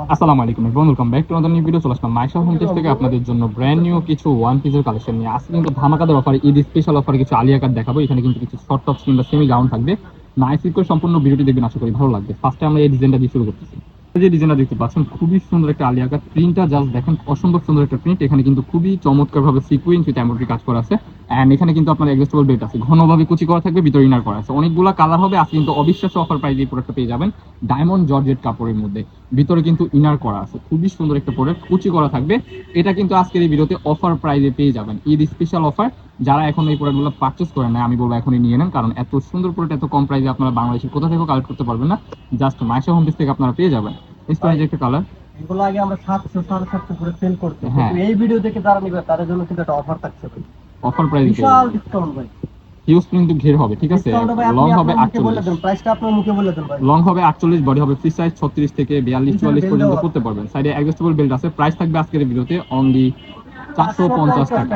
আসসালামু আলাইকুম everyone, welcome back to another new video. চলে আসলাম মাইশা হোম টেক্স থেকে আপনাদের জন্য ব্র্যান্ড নিউ কিছু ওয়ান পিসের কালেকশন নিয়ে। আজকে কিন্তু ধামাকাদার অফার, ঈদ স্পেশাল অফার কিছু আলিয়া কাট দেখাবো। এখানে কিন্তু কিছু শর্ট টপস কিংবা সেমি গাউন থাকবে। নাইস করে সম্পূর্ণ ভিডিওটি দেখবেন, আশা করি ভালো লাগবে। ফার্স্টে আমরা এই ডিজাইনটা দিয়ে শুরু করতেছি। যে ডিজাইনটা দেখতে পাচ্ছেন খুবই সুন্দর একটা আলিয়া কাট, প্রিন্টটা জাস্ট দেখেন, অসম্ভব সুন্দর একটা প্রিন্ট। এখানে কিন্তু খুবই চমৎকার ভাবে সিকুয়েন্স উইথ এমব্রয়ডারি কাজ করা আছে। এন্ড এখানে কিন্তু আপনার অ্যাডজাস্টেবল বেল্ট আছে, ঘনভাবে কুচি করা থাকবে, ভিতরে ইনার করা আছে। অনেকগুলো কালার হবে আজকে, কিন্তু অবিশ্বাস্য অফার প্রাইস এই প্রোডাক্টটা পেয়ে যাবেন ডায়মন্ড জর্জেট কাপড়ের মধ্যে। ভিতরে কিন্তু ইনার করা আছে, খুবই সুন্দর একটা প্রোডাক্ট, কুচি করা থাকবে। এটা কিন্তু আজকের এই ভিডিওতে অফার প্রাইসে পেয়ে যাবেন, ঈদ স্পেশাল অফার। যারা এখন এই প্রোডাক্টগুলো পারচেস করেন না, আমি বলবো এখনই নিয়ে নেন, কারণ এত সুন্দর প্রোডাক্ট এত কম প্রাইসে আপনারা বাংলাদেশের কোথা থেকেও কালেক্ট করতে পারবেন না। জাস্ট মাইশা হোম পেজ থেকে আপনারা পেয়ে যাবেন। এই যে একটা কালার, এগুলো আগে আমরা 700 750 করে সেল করতাম, হ্যাঁ, কিন্তু এই ভিডিও দেখে যারা নিবে তাদের জন্য কিন্তু একটা অফার থাকছে ভাই, অফার প্রাইসে বিশাল ডিসকাউন্ট ভাই। হিউজ কিন্তু ঘের হবে, ঠিক আছে। ডিসকাউন্ট ভাই, লং আপনি হবে আপনার মুখে বলে 48, দেন, প্রাইসটা আপনার মুখে বলে দেন ভাই। লং হবে 48, বডি হবে ফ্রি সাইজ 36 থেকে 42 44 পর্যন্ত করতে পারবেন। সাইডে অ্যাডজাস্টেবল বেল্ট আছে। প্রাইস থাকবে আজকের এই ভিডিওতে অনলি 450 টাকা।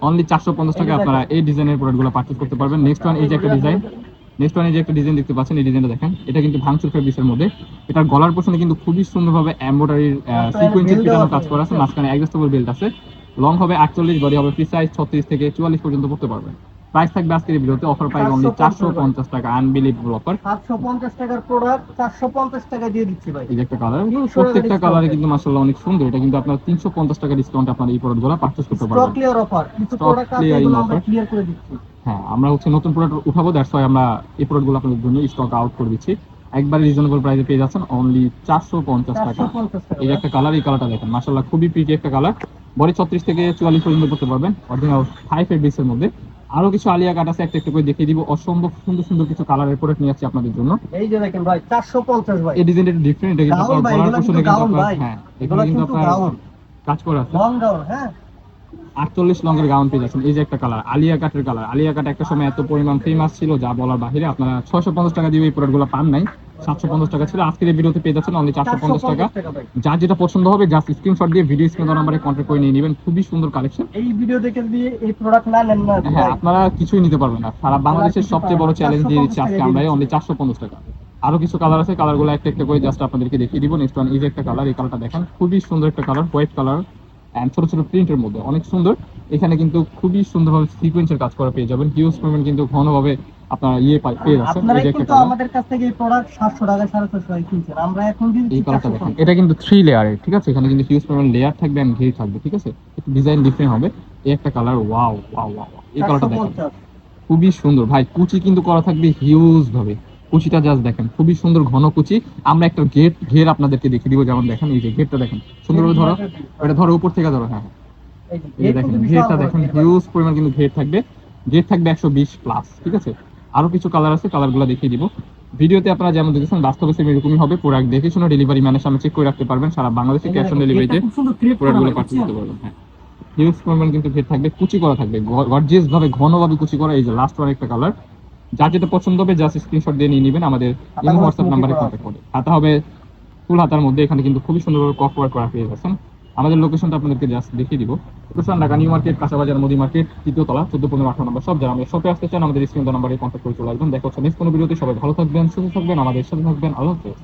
অনলি 450 টাকা আপনারা এই ডিজাইনের প্রোডাক্টগুলো পারচেজ করতে পারবেন। নেক্সট ওয়ান, এই যে একটা ডিজাইন, দেখতে পাচ্ছেন, এই ডিজাইনটা দেখেন। এটা কিন্তু ভাঙচুর ফেব্রিক্সের মধ্যে। এটার গলার পোর্শনে কিন্তু খুবই সুন্দরভাবে এমব্রয়ডারির সিকোয়েন্সের পিটানো কাজ করা আছে, মাঝখানে অ্যাডজাস্টেবল বেল্ট আছে। লং হবে 48, বডি হবে ফ্রি সাইজ 36 থেকে 44 পর্যন্ত করতে পারবেন। প্রাইস থাকবে আজকের এই ভিডিওতে অফার প্রাইস অনলি 450 টাকা। Unbelievable offer. 750 টাকার প্রোডাক্ট 450 টাকা দিয়ে দিচ্ছি ভাই। এই যে একটা কালার, প্রত্যেকটা কালারে কিন্তু মাশাআল্লাহ অনেক সুন্দর। এটা কিন্তু আপনারা 350 টাকা ডিসকাউন্ট আপনারা এই প্রোডাক্টগুলো পারচেজ করতে পারবেন। স্টক ক্লিয়ার অফার, কিছু প্রোডাক্ট আছে এগুলো আমরা ক্লিয়ার করে দিচ্ছি। হ্যাঁ, আমরা নতুন প্রোডাক্ট উঠাবো, দ্যাটস ওয়াই আমরা এই প্রোডাক্টগুলো আপনাদের জন্য স্টক আউট করে দিচ্ছি। একবারে রিজনেবল প্রাইসে পেয়ে যাচ্ছেন অনলি 450 টাকা। এই যে একটা কালার, এই কালারটা দেখেন, মাশাআল্লাহ খুবই প্রিটি একটা কালার। বডি 36 থেকে 44 পর্যন্ত করতে পারবেন, অরিজিনাল হাই ফেব্রিক্সের মধ্যে। আরো কিছু আলিয়া কাট আছে, একটা একটা করে দেখিয়ে দিব। অসম্ভব সুন্দর সুন্দর কিছু কালারের প্রোডাক্ট নিয়ে আসছি আপনাদের জন্য। এই যে দেখেন ভাই, 450 ভাই। এই ডিজাইনটা একটু ডিফারেন্ট, এটা কিন্তু আপনার গলার পোর্শনে কিন্তু আপনার, হ্যাঁ, এগুলো কিন্তু আপনার কাজ করা আছে। লং গাউন, হ্যাঁ, 48 লংয়ের গাউন পেয়ে যাচ্ছেন। এই যে একটা কালার, আলিয়া কাটের কালার। আলিয়া কাট একটা সময় এত পরিমাণ ফেমাস ছিল যা বলার বাহিরে। আপনারা 650 টাকা দিয়ে এই প্রোডাক্টগুলো পান নাই, 750 টাকা ছিল। আজকের এই ভিডিওতে পেয়ে যাচ্ছেন অনলি 450 টাকা। যার যেটা পছন্দ হবে জাস্ট স্ক্রিনশট দিয়ে ভিডিও স্ক্রিন নাম্বারে কন্টাক্ট করে নিয়ে নেবেন। খুবই সুন্দর কালেকশন। এই ভিডিও দেখে দিয়ে এই প্রোডাক্ট না নেন না, হ্যাঁ, আপনারা কিছুই নিতে পারবেন না। সারা বাংলাদেশের সবচেয়ে বড় চ্যালেঞ্জ দিয়ে দিচ্ছি আজকে আমরা, অনলি 450 টাকা। আরো কিছু কালার আছে, কালারগুলো একটা একটা করে জাস্ট আপনাদেরকে দেখিয়ে দিব। নেক্সট ওয়ান, এই যে একটা কালার, এই কালারটা দেখেন, খুবই সুন্দর একটা কালার, হোয়াইট কালার এন্ড ছোট ছোট প্রিন্টের মধ্যে, অনেক সুন্দর। এখানে কিন্তু খুবই সুন্দরভাবে সিকোয়েন্সের কাজ করা পেয়ে যাবেন। হিউজ পরিমাণ কিন্তু ঘনভাবে আপনারা পেয়ে যাচ্ছেন। এই যে একটা কালার, আমাদের কাছ থেকে এই প্রোডাক্ট 700 টাকা 750 টাকা কিনছেন, আমরা এখন দিচ্ছি এই কালারটা দেখেন। এটা কিন্তু 3 লেয়ারের, ঠিক আছে। এখানে কিন্তু হিউজ পরিমাণ লেয়ার থাকবে এন্ড ঘের থাকবে, ঠিক আছে। একটু ডিজাইন ডিফারেন্ট হবে। এই একটা কালার, ওয়াও ওয়াও ওয়াও, এই কালারটা দেখেন, খুবই সুন্দর ভাই। কুচি কিন্তু করা থাকবে হিউজ ভাবে, কুচিটা জাস্ট দেখেন, খুবই সুন্দর ঘন কুচি। আমরা একটা ঘের আপনাদেরকে দেখিয়ে দিব, যেমন দেখেন, এই যে ঘেরটা দেখেন, সুন্দরভাবে ধরো, এটা ধরো, উপর থেকে ধরো, হ্যাঁ, এই যে দেখেন ঘেরটা দেখেন, হিউজ পরিমাণ কিন্তু ঘের থাকবে। ঘের থাকবে 120 প্লাস, ঠিক আছে। আরো কিছু কালার আছে, কালারগুলো দেখিয়ে দিব। ভিডিওতে আপনারা যেমন দেখেছেন বাস্তবে সেম এরকমই হবে। প্রোডাক্ট দেখে শুনে ডেলিভারি ম্যানের সামনে চেক করে রাখতে পারবেন। সারা বাংলাদেশে ক্যাশ অন ডেলিভারিতে প্রোডাক্টগুলো পারচেজ করতে পারবেন। হ্যাঁ, হিউজ পরিমাণ কিন্তু ঘের থাকবে, কুচি করা থাকবে, গর্জিয়াস ভাবে ঘনভাবে কুচি করা। এই যে লাস্ট ওয়ান একটা কালার, যার যেটা পছন্দ হবে জাস্ট স্ক্রিনশট দিয়ে নিয়ে নেবেন, আমাদের ইমো হোয়াটসঅ্যাপ নাম্বারে কন্ট্যাক্ট করে। হাতা হবে ফুল হাতার মধ্যে। এখানে কিন্তু খুবই সুন্দরভাবে কফ ওয়ার্ক করা পেয়ে যাচ্ছেন। আমাদের লোকেশনটা আপনাদেরকে জাস্ট দেখিয়ে দিব। লোকেশন ঢাকা নিউ মার্কেট, কাঁচাবাজার, মোদি মার্কেট, 3য় তলা, 14 15 18 নম্বর সব। যারা আমাদের শপে আসতে চান আমাদের স্ক্রিন নাম্বারে কন্ট্যাক্ট করে চলে আসবেন। দেখা হচ্ছে নেক্সট কোনো ভিডিওতে। সবাই ভালো থাকবেন, সুস্থ থাকবেন, আমাদের সাথে থাকবেন। আল্লাহ হাফেজ।